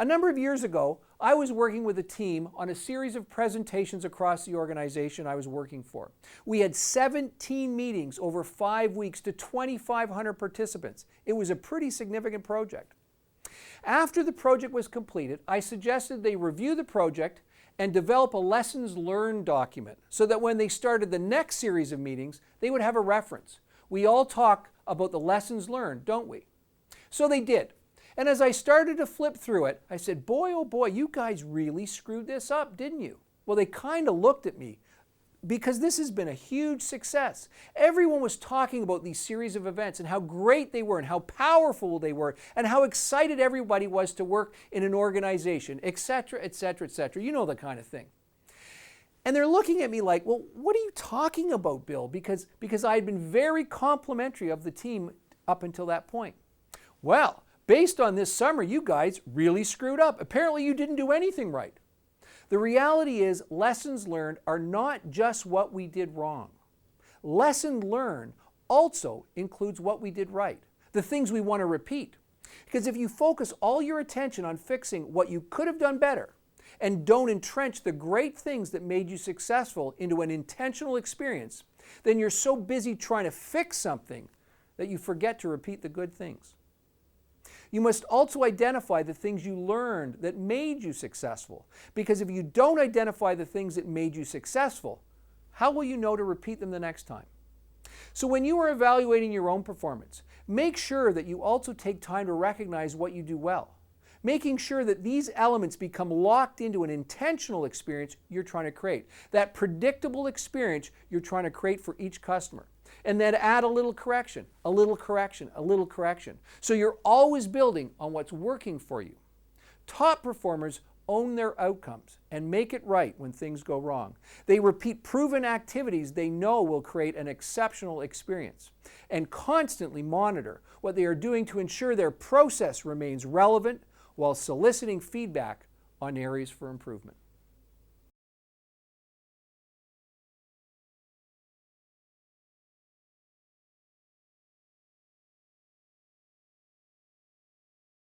A number of years ago, I was working with a team on a series of presentations across the organization I was working for. We had 17 meetings over 5 weeks to 2,500 participants. It was a pretty significant project. After the project was completed, I suggested they review the project and develop a lessons learned document so that when they started the next series of meetings, they would have a reference. We all talk about the lessons learned, don't we? So they did. And as I started to flip through it, I said, boy, oh boy, you guys really screwed this up, didn't you? Well, they kind of looked at me because this has been a huge success. Everyone was talking about these series of events and how great they were and how powerful they were and how excited everybody was to work in an organization, etc., etc., etc. You know the kind of thing. And they're looking at me like, well, what are you talking about, Bill? Because I had been very complimentary of the team up until that point. Well, based on this summer, you guys really screwed up. Apparently you didn't do anything right. The reality is lessons learned are not just what we did wrong. Lesson learned also includes what we did right, the things we want to repeat. Because if you focus all your attention on fixing what you could have done better and don't entrench the great things that made you successful into an intentional experience, then you're so busy trying to fix something that you forget to repeat the good things. You must also identify the things you learned that made you successful. Because if you don't identify the things that made you successful, how will you know to repeat them the next time? So when you are evaluating your own performance, make sure that you also take time to recognize what you do well, making sure that these elements become locked into an intentional experience you're trying to create, that predictable experience you're trying to create for each customer. And then add a little correction, a little correction, a little correction. So you're always building on what's working for you. Top performers own their outcomes and make it right when things go wrong. They repeat proven activities they know will create an exceptional experience and constantly monitor what they are doing to ensure their process remains relevant while soliciting feedback on areas for improvement.